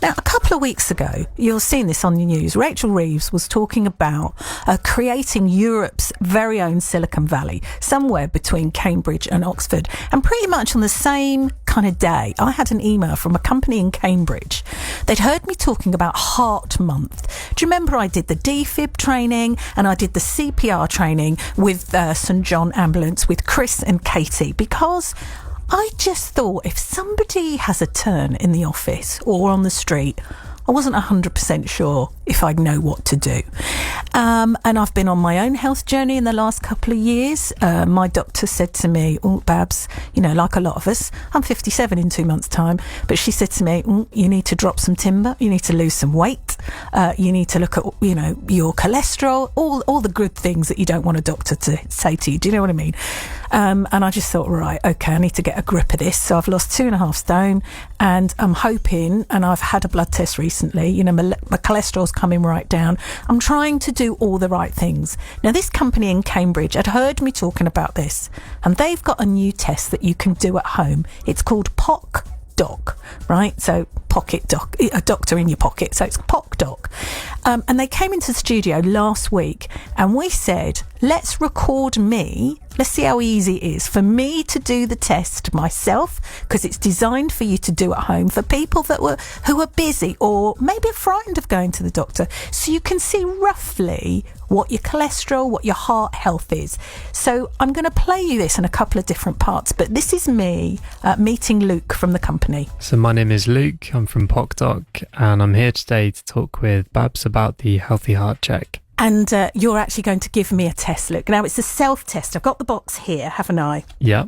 Now, a couple of weeks ago, you'll seen this on the news, Rachel Reeves was talking about creating Europe's very own Silicon Valley, somewhere between Cambridge and Oxford. And pretty much on the same kind of day, I had an email from a company in Cambridge. They'd heard me talking about Heart Month. Do you remember I did the defib training and I did the CPR training with St John Ambulance with Chris and Katie? Because I just thought if somebody has a turn in the office or on the street, I wasn't 100% sure if I'd know what to do. And I've been on my own health journey in the last couple of years. My doctor said to me, "Oh, Babs, you know, like a lot of us, I'm 57 in 2 months' time." But she said to me, "You need to drop some timber. You need to lose some weight. You need to look at, you know, your cholesterol, all the good things that you don't want a doctor to say to you." Do you know what I mean? And I just thought, right, okay, I need to get a grip of this. So I've lost 2.5 stone and I'm hoping, and I've had a blood test recently, you know, my cholesterol's coming right down. I'm trying to do all the right things. Now, this company in Cambridge had heard me talking about this, and they've got a new test that you can do at home. It's called PocDoc, right? So pocket doc, a doctor in your pocket. So it's PocDoc. And they came into the studio last week and we said, let's record me. Let's see how easy it is for me to do the test myself, because it's designed for you to do at home for people who are busy or maybe are frightened of going to the doctor. So you can see roughly what your cholesterol, what your heart health is. So I'm going to play you this in a couple of different parts, but this is me meeting Luke from the company. So my name is Luke, I'm from PocDoc, and I'm here today to talk with Babs about the Healthy Heart Check. And you're actually going to give me a test, Luke. Now, it's a self-test. I've got the box here, haven't I? Yeah.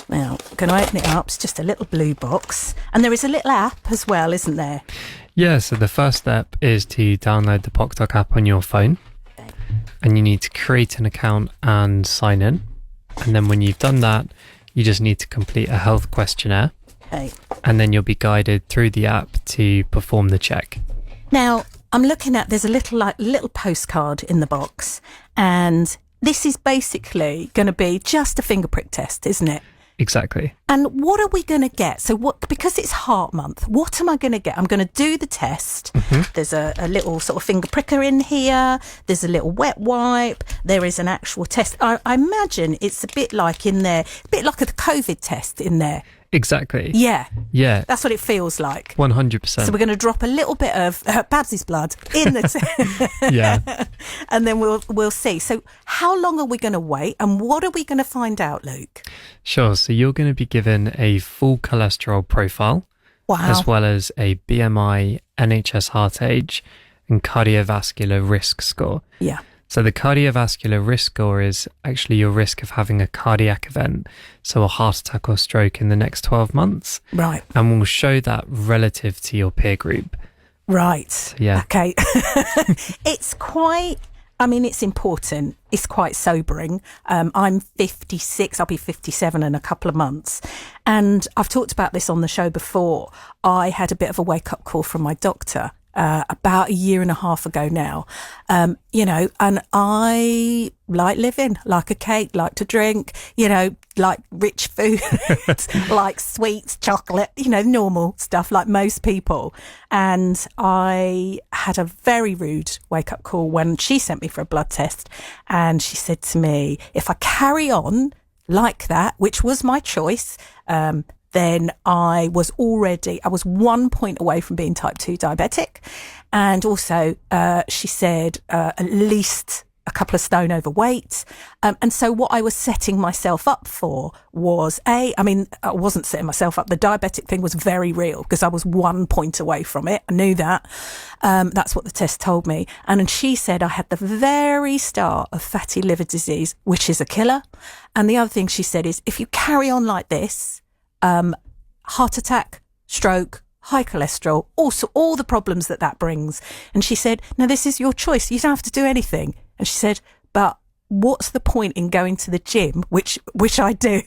Now, I'm going to open it up. It's just a little blue box. And there is a little app as well, isn't there? Yeah, so the first step is to download the PocDoc app on your phone. Okay. And you need to create an account and sign in. And then when you've done that, you just need to complete a health questionnaire. Okay. And then you'll be guided through the app to perform the check. Now, I'm looking at, there's a little postcard in the box, and this is basically going to be just a finger prick test, isn't it? Exactly. And what are we going to get? So because it's Heart Month, what am I going to get? I'm going to do the test. Mm-hmm. There's a little sort of finger pricker in here. There's a little wet wipe. There is an actual test. I imagine it's a bit like in there, a bit like a COVID test in there. Exactly. Yeah. Yeah. That's what it feels like. 100%. So we're going to drop a little bit of Babs's blood in the yeah. And then we'll see. So how long are we going to wait, and what are we going to find out, Luke? Sure. So you're going to be given a full cholesterol profile. Wow. As well as a BMI, NHS heart age, and cardiovascular risk score. Yeah. So the cardiovascular risk score is actually your risk of having a cardiac event, so a heart attack or stroke in the next 12 months. Right. And we'll show that relative to your peer group. Right. So, yeah. Okay. It's important. It's quite sobering. I'm 56. I'll be 57 in a couple of months. And I've talked about this on the show before. I had a bit of a wake-up call from my doctor about 1.5 years ago now, you know, and I like living, like a cake, like to drink, you know, like rich food, like sweets, chocolate, you know, normal stuff like most people. And I had a very rude wake-up call when she sent me for a blood test, and she said to me, if I carry on like that, which was my choice, then I was 1 point away from being type 2 diabetic. And also, she said, at least a couple of stone overweight. And so what I was setting myself up for was I wasn't setting myself up. The diabetic thing was very real because I was 1 point away from it. I knew that. That's what the test told me. And then she said I had the very start of fatty liver disease, which is a killer. And the other thing she said is, if you carry on like this, heart attack, stroke, high cholesterol, also all the problems that brings. And she said, now this is your choice. You don't have to do anything. And she said, but what's the point in going to the gym, which I do,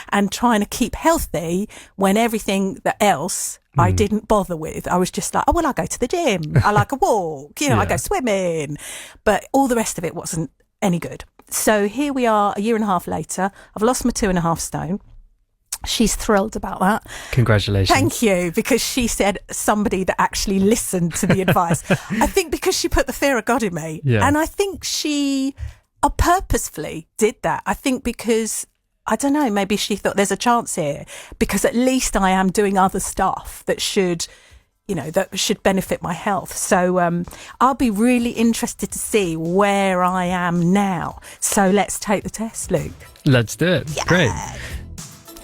and trying to keep healthy when everything that else I didn't bother with? I was just like, oh, well, I go to the gym. I like a walk, you know, I go swimming. But all the rest of it wasn't any good. So here we are 1.5 years later. I've lost my 2.5 stone. She's thrilled about that. Congratulations. Thank you, because she said somebody that actually listened to the advice. I think because she put the fear of God in me. Yeah. And I think she purposefully did that. I think because, I don't know, maybe she thought there's a chance here, because at least I am doing other stuff that should, that should benefit my health. So I'll be really interested to see where I am now. So let's take the test, Luke. Let's do it. Yeah. Great.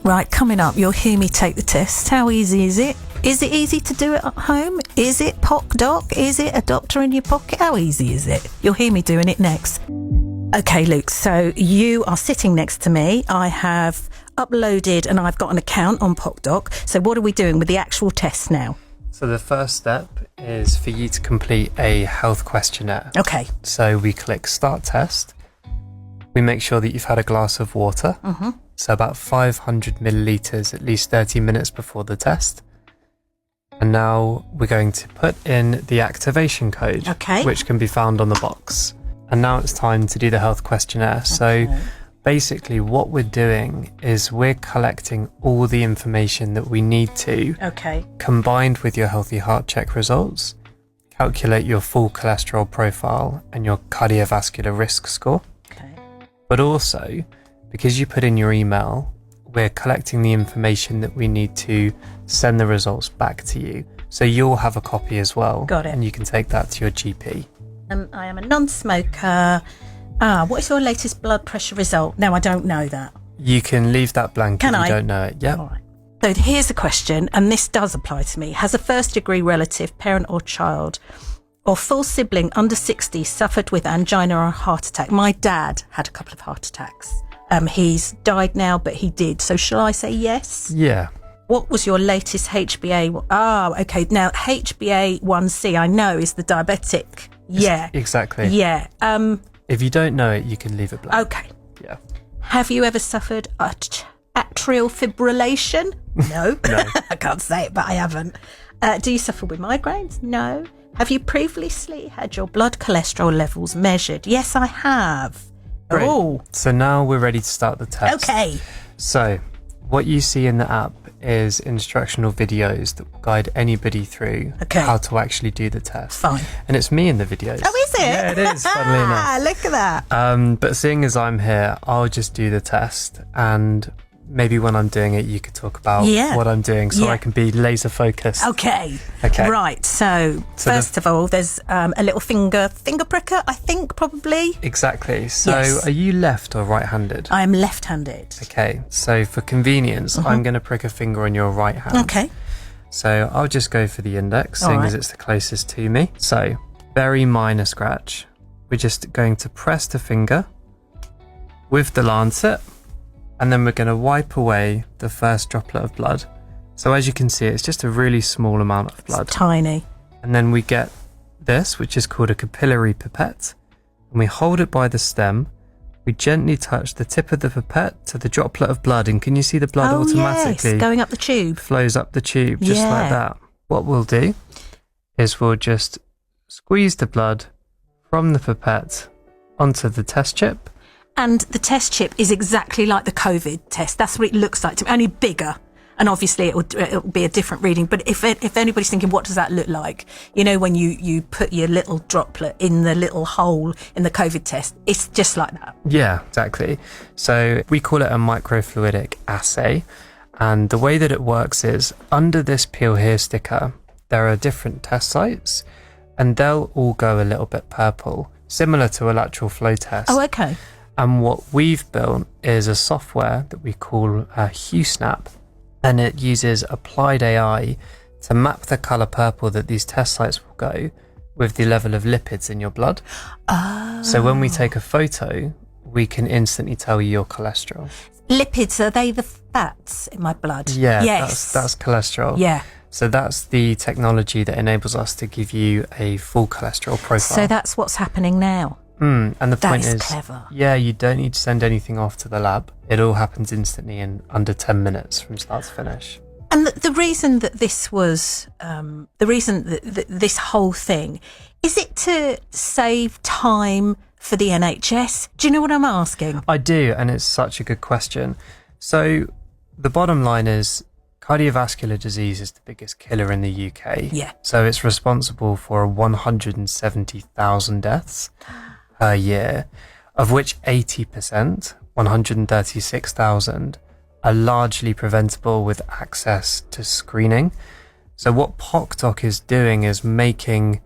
Right, coming up, you'll hear me take the test. How easy is it? Is it easy to do it at home? Is it PocDoc? Is it a doctor in your pocket? How easy is it? You'll hear me doing it next. Okay, Luke, so you are sitting next to me. I have uploaded and I've got an account on PocDoc. So what are we doing with the actual test now? So the first step is for you to complete a health questionnaire. Okay. So we click Start Test. We make sure that you've had a glass of water. Mm-hmm. So about 500 millilitres at least 30 minutes before the test. And now we're going to put in the activation code, okay, which can be found on the box. And now it's time to do the health questionnaire. So basically what we're doing is we're collecting all the information that we need to, combined with your healthy heart check results, calculate your full cholesterol profile and your cardiovascular risk score. But also, because you put in your email, we're collecting the information that we need to send the results back to you. So you'll have a copy as well. Got it. And you can take that to your GP. I am a non-smoker. What is your latest blood pressure result? No, I don't know that. You can leave that blank if you don't know it. Yeah. All right. So here's a question, and this does apply to me. Has a first-degree relative, parent or child, or full sibling under 60 suffered with angina or a heart attack? My dad had a couple of heart attacks. He's died now, but he did. So shall I say yes? Yeah. What was your latest HbA? Okay. Now, HbA1c, I know, is the diabetic. Yeah. Exactly. Yeah. If you don't know it, you can leave it blank. Okay. Yeah. Have you ever suffered atrial fibrillation? No. No. I can't say it, but I haven't. Do you suffer with migraines? No. Have you previously had your blood cholesterol levels measured? Yes, I have. Great. Oh. So now we're ready to start the test. Okay. So what you see in the app is instructional videos that will guide anybody through how to actually do the test. Fine. And it's me in the videos. Oh, is it? Yeah, it is, funnily enough. Look at that. But seeing as I'm here, I'll just do the test, and maybe when I'm doing it, you could talk about what I'm doing so I can be laser focused. Okay. Right. So first of all, there's a little finger pricker, I think, probably. Exactly. So are you left or right-handed? I am left-handed. Okay. So for convenience, I'm going to prick a finger on your right hand. Okay. So I'll just go for the index, seeing as it's the closest to me. So very minor scratch. We're just going to press the finger with the lancet, and then we're going to wipe away the first droplet of blood. So as you can see, it's just a really small amount of blood. It's tiny. And then we get this, which is called a capillary pipette. And we hold it by the stem. We gently touch the tip of the pipette to the droplet of blood. And can you see the blood automatically going up the tube? Flows up the tube, just like that. What we'll do is we'll just squeeze the blood from the pipette onto the test chip. And the test chip is exactly like the COVID test. That's what it looks like to me, only bigger. And obviously it'll be a different reading. But if anybody's thinking, what does that look like? You know, when you put your little droplet in the little hole in the COVID test, it's just like that. Yeah, exactly. So we call it a microfluidic assay. And the way that it works is under this peel here sticker, there are different test sites, and they'll all go a little bit purple, similar to a lateral flow test. Oh, okay. And what we've built is a software that we call HuSnap, and it uses applied AI to map the colour purple that these test sites will go with the level of lipids in your blood. Oh. So when we take a photo, we can instantly tell you your cholesterol. Lipids, are they the fats in my blood? Yeah, yes. that's cholesterol. Yeah. So that's the technology that enables us to give you a full cholesterol profile. So that's what's happening now. And the point is, clever. Yeah, you don't need to send anything off to the lab. It all happens instantly in under 10 minutes from start to finish. And the reason that this was, this whole thing, is it to save time for the NHS? Do you know what I'm asking? I do, and it's such a good question. So the bottom line is cardiovascular disease is the biggest killer in the UK. Yeah. So it's responsible for 170,000 deaths per year, of which 80%, 136,000, are largely preventable with access to screening. So what PocDoc is doing is making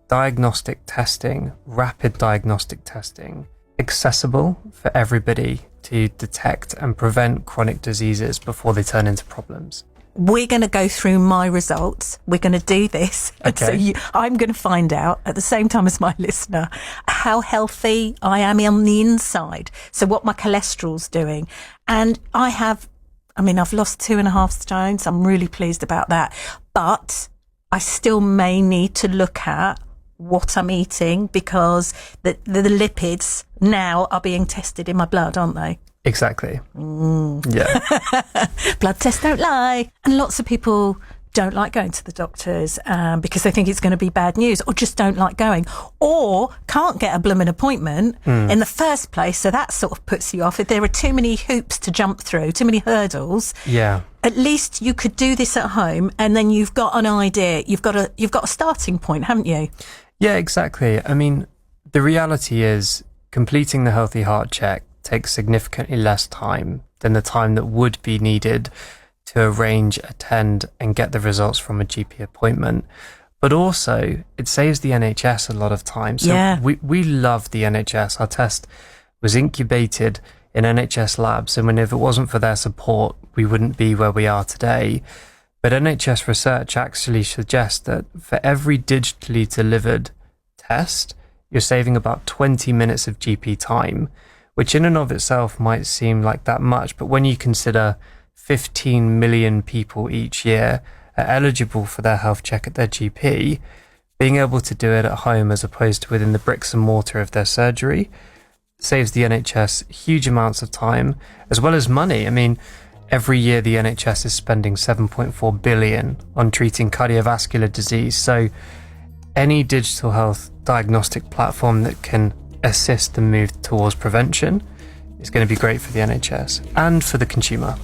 diagnostic testing, rapid diagnostic testing, accessible for everybody to detect and prevent chronic diseases before they turn into problems. We're going to go through my results. We're going to do this. Okay. So I'm going to find out at the same time as my listener how healthy I am on the inside. So what my cholesterol's doing. And I've lost 2.5 stones. I'm really pleased about that. But I still may need to look at what I'm eating because the lipids now are being tested in my blood, aren't they? Exactly. Yeah. Blood tests don't lie. And lots of people don't like going to the doctors because they think it's going to be bad news, or just don't like going, or can't get a blooming appointment in the first place. So that sort of puts you off. If there are too many hoops to jump through, too many hurdles. Yeah. At least you could do this at home, and then you've got an idea. You've got a starting point, haven't you? Yeah, exactly. I mean, the reality is completing the healthy heart check takes significantly less time than the time that would be needed to arrange, attend and get the results from a GP appointment. But also it saves the NHS a lot of time. So yeah. we love the NHS. Our test was incubated in NHS labs, and if it wasn't for their support, we wouldn't be where we are today. But NHS research actually suggests that for every digitally delivered test, you're saving about 20 minutes of GP time, which in and of itself might seem like that much. But when you consider 15 million people each year are eligible for their health check at their GP, being able to do it at home as opposed to within the bricks and mortar of their surgery saves the NHS huge amounts of time as well as money. I mean, every year the NHS is spending 7.4 billion on treating cardiovascular disease. So any digital health diagnostic platform that can assist the move towards prevention is going to be great for the NHS and for the consumer.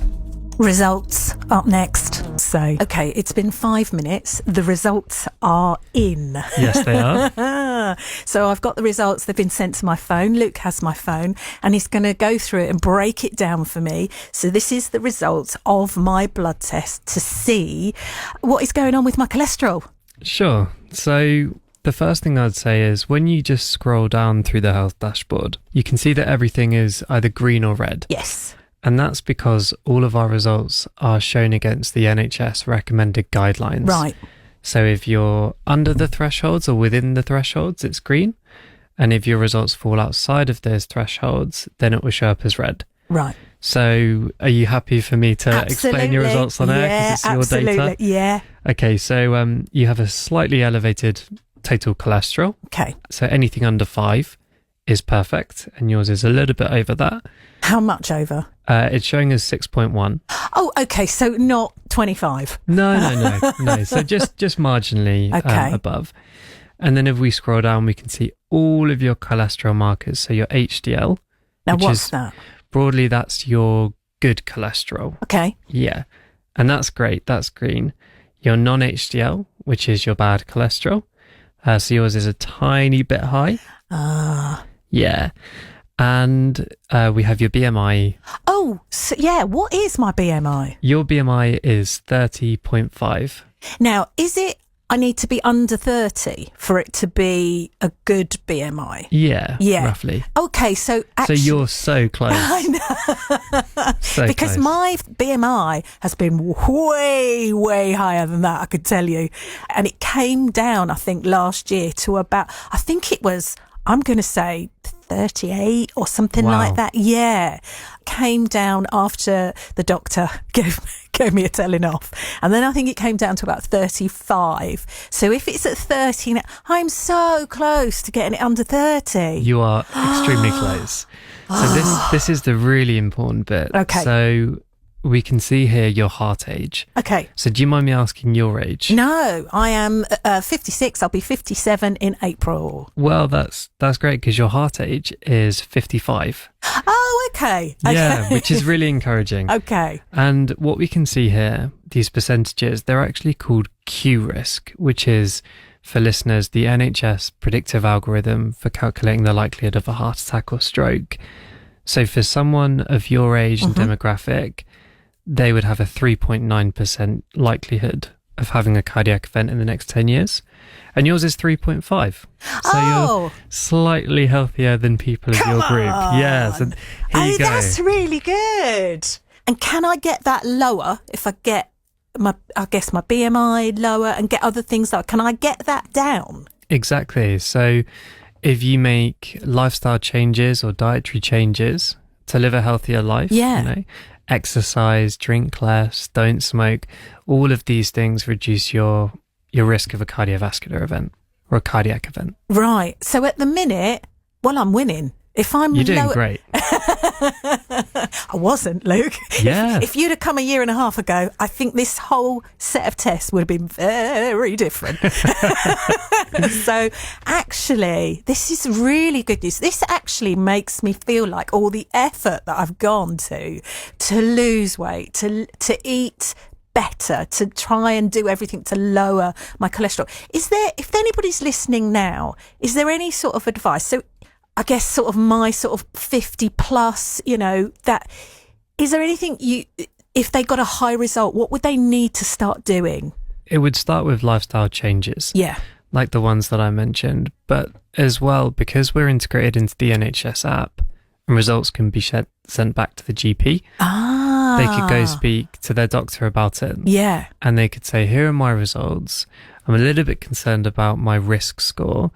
Results up next. So, okay, it's been 5 minutes. The results are in. Yes, they are. So I've got the results. They've been sent to my phone. Luke has my phone and he's going to go through it and break it down for me. So this is the results of my blood test to see what is going on with my cholesterol. Sure. So the first thing I'd say is when you just scroll down through the health dashboard, you can see that everything is either green or red. Yes. And that's because all of our results are shown against the NHS recommended guidelines. Right. So if you're under the thresholds or within the thresholds, it's green. And if your results fall outside of those thresholds, then it will show up as red. Right. So are you happy for me to explain your results on air? Yeah, because it's your data? Yeah. Okay, so you have a slightly elevated total cholesterol. Okay. So anything under 5 is perfect, and yours is a little bit over that. How much over? It's showing as 6.1. Oh, okay. So not 25. No. So just marginally above. And then if we scroll down, we can see all of your cholesterol markers. So your HDL. Now, what's that? Broadly, that's your good cholesterol. Okay. Yeah. And that's great. That's green. Your non-HDL, which is your bad cholesterol. So yours is a tiny bit high. Yeah. And we have your BMI. Oh, so yeah. What is my BMI? Your BMI is 30.5. Now, is it I need to be under 30 for it to be a good BMI? Yeah, roughly. Okay, so actually... So you're so close. I know. So because close. My BMI has been way, way higher than that, I could tell you. And it came down, I think, last year to about, I think it was, I'm going to say 38 or something like that. Yeah. Came down after the doctor gave me a telling off. And then I think it came down to about 35. So if it's at 30 now, I'm so close to getting it under 30. You are extremely close. So this is the really important bit. Okay. So we can see here your heart age. Okay. So do you mind me asking your age? No, I am 56. I'll be 57 in April. Well, that's great because your heart age is 55. Oh, okay. Yeah, which is really encouraging. Okay. And what we can see here, these percentages, they're actually called Q risk, which is, for listeners, the NHS predictive algorithm for calculating the likelihood of a heart attack or stroke. So for someone of your age and demographic, they would have a 3.9% likelihood of having a cardiac event in the next 10 years. And yours is 3.5. So you're slightly healthier than people of your group. Yeah, so here you go. That's really good. And can I get that lower if I get my BMI lower and get other things like, can I get that down? Exactly. So if you make lifestyle changes or dietary changes to live a healthier life, exercise, drink less, don't smoke, all of these things reduce your risk of a cardiovascular event or a cardiac event. Right. So at the minute, I'm winning. You're doing great. I wasn't, Luke. Yeah. If you'd have come a year and a half ago, I think this whole set of tests would have been very different. So actually, this is really good news. This actually makes me feel like all the effort that I've gone to lose weight, to eat better, to try and do everything to lower my cholesterol. If anybody's listening now, is there any sort of advice? So I guess sort of my sort of 50 plus, that, is there anything if they got a high result, what would they need to start doing? It would start with lifestyle changes. Yeah. Like the ones that I mentioned, but as well, because we're integrated into the NHS app and results can be sent back to the GP, they could go speak to their doctor about it. Yeah. And they could say, here are my results. I'm a little bit concerned about my risk score.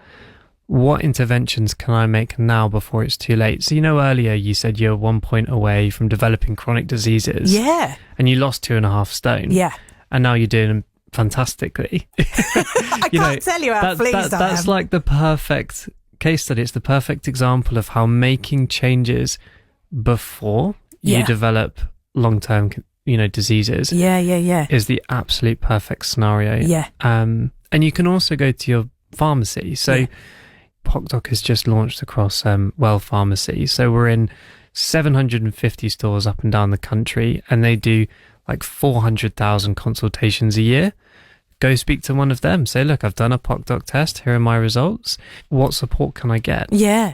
What interventions can I make now before it's too late? So, earlier you said you're 1 point away from developing chronic diseases. Yeah. And you lost 2.5 stone. Yeah. And now you're doing fantastically. I can't tell you how pleased I am. That's like the perfect case study. It's the perfect example of how making changes before you develop long-term, diseases. Yeah. Is the absolute perfect scenario. Yeah. And you can also go to your pharmacy. So PocDoc has just launched across Well Pharmacy. So we're in 750 stores up and down the country, and they do like 400,000 consultations a year. Go speak to one of them. Say, look, I've done a PocDoc test. Here are my results. What support can I get? Yeah.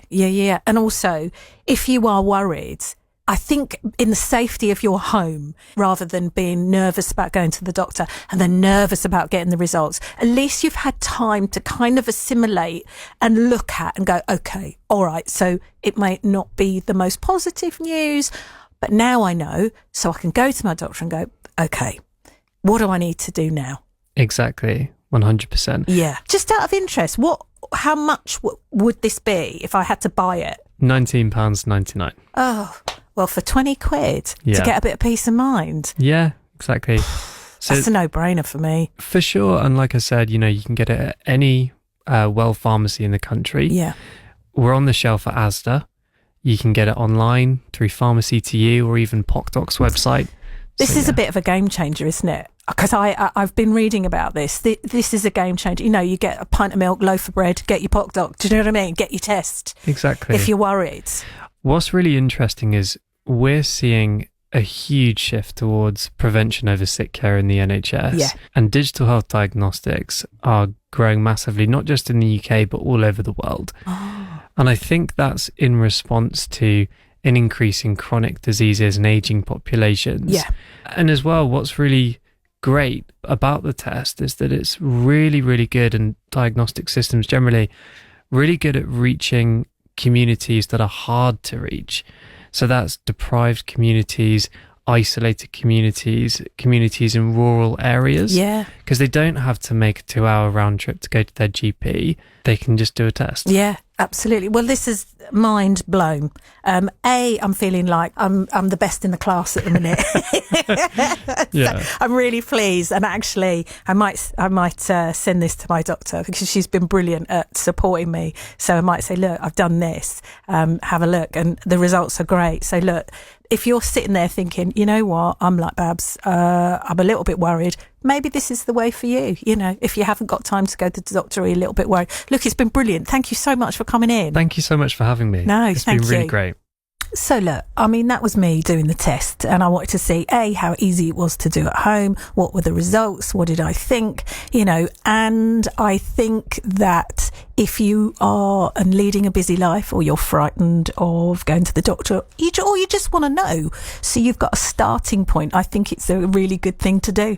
And also, if you are worried, I think in the safety of your home, rather than being nervous about going to the doctor and then nervous about getting the results, at least you've had time to kind of assimilate and look at and go, okay, all right, so it may not be the most positive news, but now I know, so I can go to my doctor and go, okay, what do I need to do now? Exactly, 100%. Yeah. Just out of interest, how much would this be if I had to buy it? £19.99. Oh, well, for 20 quid to get a bit of peace of mind. Yeah, exactly. So that's a no-brainer for me. For sure. And like I said, you can get it at any Well Pharmacy in the country. Yeah. We're on the shelf at Asda. You can get it online through Pharmacy to You or even PocDoc's website. This is a bit of a game changer, isn't it? Because I've been reading about this. This is a game changer. You get a pint of milk, loaf of bread, get your PocDoc. Do you know what I mean? Get your test. Exactly. If you're worried. What's really interesting is we're seeing a huge shift towards prevention over sick care in the NHS. Yeah. And digital health diagnostics are growing massively, not just in the UK, but all over the world. Oh. And I think that's in response to an increase in chronic diseases and aging populations. Yeah. And as well, what's really great about the test is that it's really, really good, and diagnostic systems generally really good at reaching communities that are hard to reach. So that's deprived communities, isolated communities in rural areas. Yeah. Because they don't have to make a 2-hour round trip to go to their GP. They can just do a test. Yeah, absolutely. Well, this is mind blown. I'm feeling like I'm the best in the class at the minute. Yeah. So I'm really pleased, and actually I might send this to my doctor because she's been brilliant at supporting me. So I might say, look, I've done this, have a look, and the results are great. So look, if you're sitting there thinking, you know what, I'm like Babs, I'm a little bit worried, maybe this is the way for you. You know, if you haven't got time to go to the doctor or you're a little bit worried. Look, it's been brilliant. Thank you so much for coming in. Thank you so much for having me. No, it's thank been really you. great. So look, I mean, that was me doing the test, and I wanted to see how easy it was to do at home. What were the results? What did I think? You know, and I think that if you are leading a busy life, or you're frightened of going to the doctor, or you just want to know, so you've got a starting point, I think it's a really good thing to do.